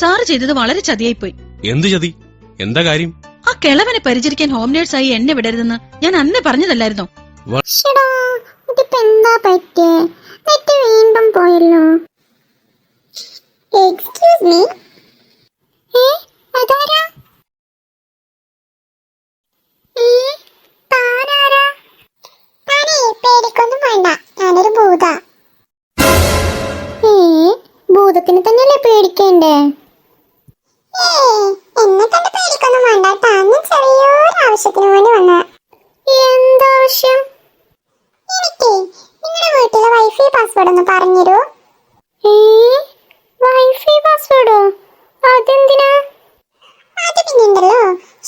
Sir ചെയ്തത് വളരെ ചതിയായിപ്പോയി. എന്ത് ചതി? എന്താ കാര്യം? ആ കിളവനെ പരിചരിക്കാൻ ഹോം നേഴ്സായി എന്നെ വിടരുതെന്ന് ഞാൻ അന്നേ പറഞ്ഞതല്ലായിരുന്നോ? എന്താ പറ്റേ? വീണ്ടും പോയല്ലോ. Excuse me. അതാരാ? താനാരാ? താനേ പേടിക്കൊന്നും വേണ്ട, ഞാനൊരു ഭൂത. ഭൂതത്തിന് തന്നെയല്ലേ പേടിക്കണ്ടേ? എന്നെ കണ്ട് പേടിക്കൊന്നും വേണ്ട. താൻ ചെറിയൊരു ആവശ്യത്തിന് വേണ്ടി വന്ന. എന്താവശ്യം? എനിക്ക് നിങ്ങളുടെ വീട്ടിലെ വൈഫൈ പാസ്വേഡ് ഒന്ന് പറഞ്ഞുതരൂ. വൈഫൈ പാസ്വേഡോ? അതെന്തിനാ? അത് പിന്നെണ്ടല്ലോ,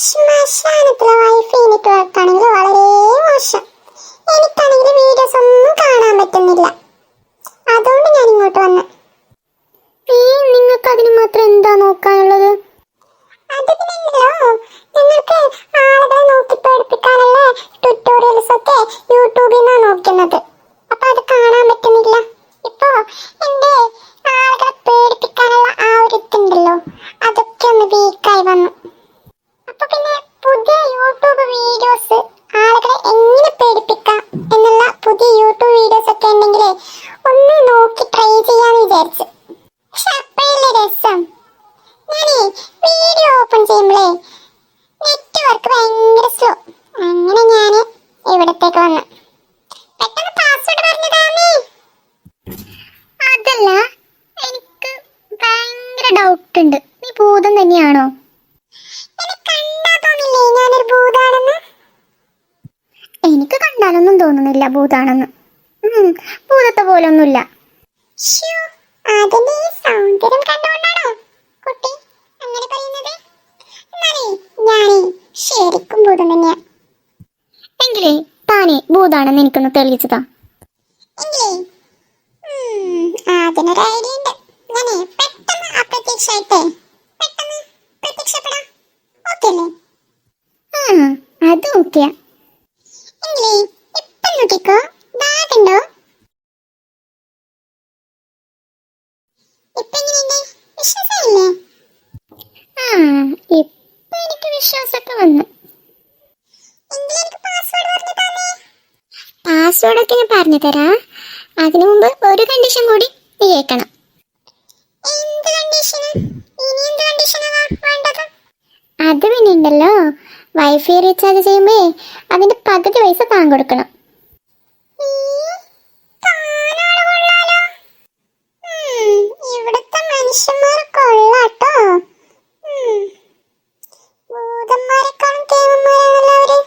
ശ്മശാനത്തിലെ വൈഫൈ നെറ്റ്വർക്ക് ആണെങ്കിൽ വളരെ മോശം. എനിക്കാണെങ്കിൽ വീഡിയോസ് ഒന്നും കാണാൻ പറ്റുന്നില്ല. അതുകൊണ്ട് ഞാൻ ഇങ്ങോട്ട് വന്നു. നിങ്ങൾക്ക് അതിന് മാത്രം എന്താ നോക്കാനുള്ളത്? അത് പിന്നെണ്ടല്ലോ, നിങ്ങൾക്ക് ആളുകളെ നോക്കി പേടിപ്പിക്കാനുള്ള ട്യൂട്ടോറിയൽസ് ഒക്കെ യൂട്യൂബിൽ നിന്നാണ് നോക്കുന്നത്. അപ്പൊ അത് കാണാൻ പറ്റുന്നില്ല. ഇപ്പോ എന്റെ ആളുകളെ പേടിപ്പിക്കാനുള്ള ആ ഒരു ഇതുണ്ടല്ലോ, അതൊക്കെ ഒന്ന് വീക്കായി വന്നു. അപ്പൊ പിന്നെ പുതിയ യൂട്യൂബ് വീഡിയോസ്, ആളുകളെ എങ്ങനെ പേടിപ്പിക്കാം എന്നുള്ള പുതിയ യൂട്യൂബ് വീഡിയോസ് ഒക്കെ ഉണ്ടെങ്കിൽ ഒന്ന് നോക്കി ട്രൈ ചെയ്യാന്ന് വിചാരിച്ചു. പക്ഷെ അപ്പോഴല്ലേ രസം. ഞാനേ വീഡിയോ ഓപ്പൺ ചെയ്യുമ്പോഴേ നെറ്റ്വർക്ക് ഭയങ്കര സ്ലോ. അങ്ങനെ ഞാന് ഇവിടത്തേക്ക് വന്നു. പെട്ടെന്ന് പാസ്വേഡ് പറഞ്ഞതാമേ. അതല്ല, എനിക്ക് ഭയങ്കര ഡൗട്ട് ഉണ്ട്. നീ ഭൂതം തന്നെയാണോ? എനിക്ക് കണ്ടാലൊന്നും തോന്നുന്നില്ല ഭൂതാണെന്ന്. ഭൂതത്തെ പോലൊന്നുമില്ല. അതിന്റെ സൗന്ദര്യം കണ്ടുകൊണ്ടാണോ കുട്ടി അങ്ങനെ പറയുന്നത്? ഞാനേ ശരിക്കും ഭൂതം തന്നെയാ. എങ്കിലേ താനേ ഭൂതാണെന്ന് എനിക്കൊന്ന് തെളിയിച്ചതാ. അതിനൊരു ഐഡിയ ഉണ്ട്. ഞാനേ പെട്ടെന്ന് അപ്രത്യക്ഷമായിട്ടേ പെട്ടെന്ന് പ്രത്യക്ഷപ്പെടാം. ഓക്കെ അല്ലേ? അത് ഓക്കെയാ. എങ്കിലേ ഇപ്പം നോക്കിക്കോ, ദാതുണ്ടോ? ഇപ്പൊ എങ്ങനെയുണ്ട്? വിശ്വാസമില്ലേ? ഇപ്പൊ എനിക്ക് വിശ്വാസമൊക്കെ വന്നു. പാസ്വേഡ് ഒക്കെ ഞാൻ പറഞ്ഞു തരാം. അതിനു മുമ്പ് ഒരു കണ്ടീഷൻ കൂടി നീ കേൾക്കണം. അത് പിന്നെ ഉണ്ടല്ലോ, വൈഫൈ റീചാർജ് ചെയ്യുമ്പോ അതിന്റെ പകുതി പൈസ താൻ കൊടുക്കണം. ഇവിടുത്തെ മനുഷ്യന്മാർ കൊള്ളാട്ടോ. ഭൂതന്മാരെക്കാളും കേവന്മാരാണല്ലോ അവര്.